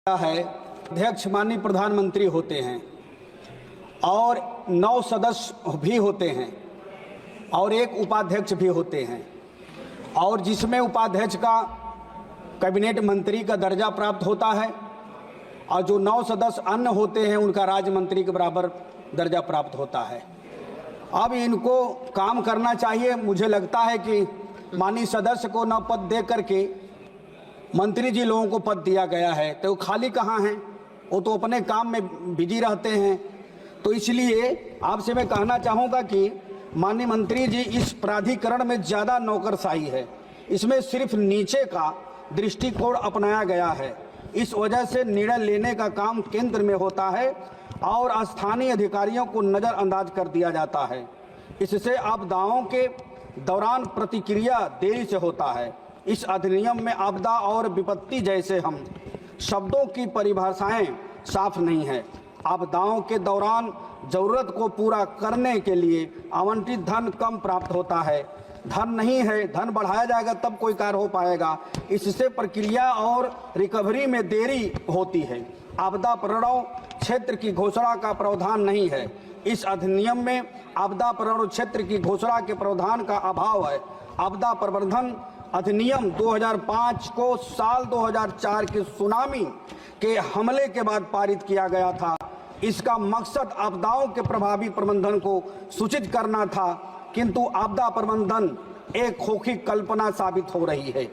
है अध्यक्ष माननीय प्रधानमंत्री होते हैं और 9 सदस्य भी होते हैं और एक उपाध्यक्ष भी होते हैं, और जिसमें उपाध्यक्ष का कैबिनेट मंत्री का दर्जा प्राप्त होता है और जो 9 सदस्य अन्य होते हैं उनका राज्य मंत्री के बराबर दर्जा प्राप्त होता है। अब इनको काम करना चाहिए। मुझे लगता है कि माननीय सदस्य को न पद दे करके मंत्री जी लोगों को पद दिया गया है, तो वो खाली कहाँ हैं? वो तो अपने काम में बिजी रहते हैं। तो इसलिए आपसे मैं कहना चाहूँगा कि माननीय मंत्री जी, इस प्राधिकरण में ज़्यादा नौकरशाही है, इसमें सिर्फ नीचे का दृष्टिकोण अपनाया गया है। इस वजह से निर्णय लेने का काम केंद्र में होता है और स्थानीय अधिकारियों को नज़रअंदाज कर दिया जाता है। इससे आपदाओं के दौरान प्रतिक्रिया देरी से होता है। इस अधिनियम में आपदा और विपत्ति जैसे हम शब्दों की परिभाषाएं साफ नहीं है। आपदाओं के दौरान जरूरत को पूरा करने के लिए आवंटित धन कम प्राप्त होता है। धन नहीं है, धन बढ़ाया जाएगा तब कोई कार्य हो पाएगा। इससे प्रक्रिया और रिकवरी में देरी होती है। आपदा प्रवण क्षेत्र की घोषणा का प्रावधान नहीं है। इस अधिनियम में आपदा प्रवण क्षेत्र की घोषणा के प्रावधान का अभाव है। आपदा प्रबंधन अधिनियम 2005 को साल 2004 के सुनामी के हमले के बाद पारित किया गया था। इसका मकसद आपदाओं के प्रभावी प्रबंधन को सूचित करना था, किंतु आपदा प्रबंधन एक खोखी कल्पना साबित हो रही है।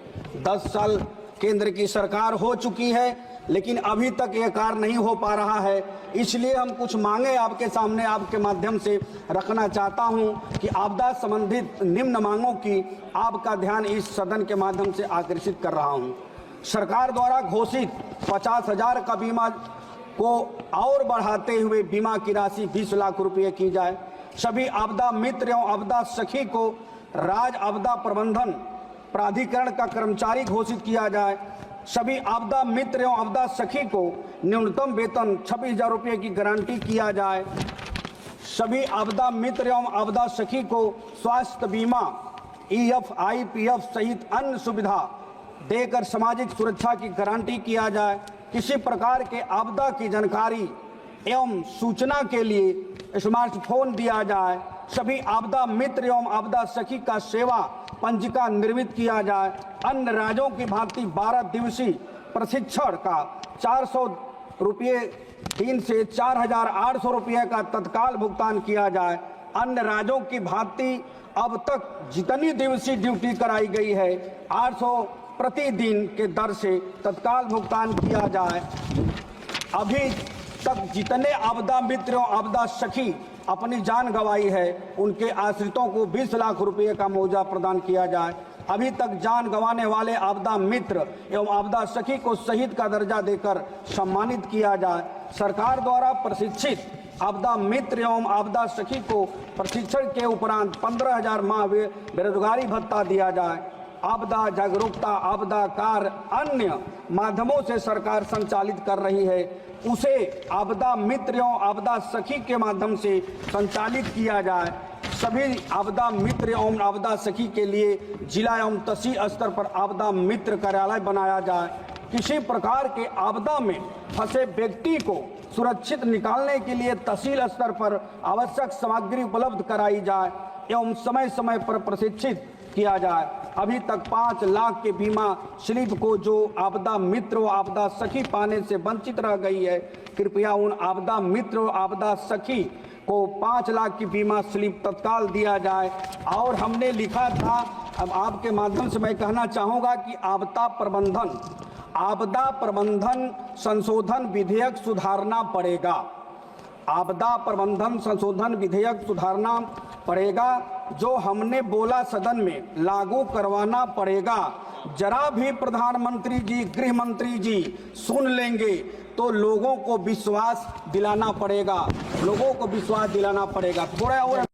10 साल केंद्र की सरकार हो चुकी है, लेकिन अभी तक यह कार्य नहीं हो पा रहा है। इसलिए हम कुछ मांगे आपके सामने आपके माध्यम से रखना चाहता हूं कि आपदा संबंधित निम्न मांगों की आपका ध्यान इस सदन के माध्यम से आकर्षित कर रहा हूं। सरकार द्वारा घोषित 50,000 का बीमा को और बढ़ाते हुए बीमा की राशि 20 लाख रुपये की जाए। सभी आपदा मित्र एवं आपदा सखी को राज्य आपदा प्रबंधन प्राधिकरण का कर्मचारी घोषित किया जाए। सभी आपदा मित्र एवं आपदा सखी को न्यूनतम वेतन 26,000 रुपये की गारंटी किया जाए। सभी आपदा मित्र एवं आपदा सखी को स्वास्थ्य बीमा, EF, IPF सहित अन्य सुविधा देकर सामाजिक सुरक्षा की गारंटी किया जाए। किसी प्रकार के आपदा की जानकारी एवं सूचना के लिए स्मार्टफोन दिया जाए। सभी आपदा मित्र एवं आपदा सखी का सेवा पंजिका निर्मित किया जाए। अन्य राज्यों की भांति 12 दिवसीय प्रशिक्षण का 400 रुपये 3 से 4,800 रुपये का तत्काल भुगतान किया जाए। अन्य राज्यों की भांति अब तक जितनी दिवसीय ड्यूटी कराई गई है 800 प्रतिदिन के दर से तत्काल भुगतान किया जाए। अभी तक जितने आपदा मित्र और आपदा सखी अपनी जान गंवाई है उनके आश्रितों को 20 लाख रुपए का मुआवजा प्रदान किया जाए। अभी तक जान गंवाने वाले आपदा मित्र एवं आपदा सखी को शहीद का दर्जा देकर सम्मानित किया जाए। सरकार द्वारा प्रशिक्षित आपदा मित्र एवं आपदा सखी को प्रशिक्षण के उपरांत 15,000 माह बेरोजगारी भत्ता दिया जाए। आपदा जागरूकता, आपदा कार्य अन्य माध्यमों से सरकार संचालित कर रही है, उसे आपदा मित्र एवं आपदा सखी के माध्यम से संचालित किया जाए। सभी आपदा मित्र एवं आपदा सखी के लिए जिला एवं तहसील स्तर पर आपदा मित्र कार्यालय बनाया जाए। किसी प्रकार के आपदा में फंसे व्यक्ति को सुरक्षित निकालने के लिए तहसील स्तर पर आवश्यक सामग्री उपलब्ध कराई जाए एवं समय समय पर प्रशिक्षित किया जाए। अभी तक 5 लाख के बीमा स्लिप को जो आपदा मित्र व आपदा सखी पाने से वंचित रह गई है, कृपया उन आपदा मित्र व आपदा सखी को 5 लाख की बीमा स्लिप तत्काल दिया जाए। और हमने लिखा था, अब आपके माध्यम से मैं कहना चाहूँगा कि आपदा प्रबंधन संशोधन विधेयक सुधारना पड़ेगा। आपदा प्रबंधन संशोधन विधेयक सुधारना पड़ेगा, जो हमने बोला सदन में लागू करवाना पड़ेगा। जरा भी प्रधानमंत्री जी, गृह मंत्री जी सुन लेंगे तो लोगों को विश्वास दिलाना पड़ेगा, लोगों को विश्वास दिलाना पड़ेगा। थोड़ा और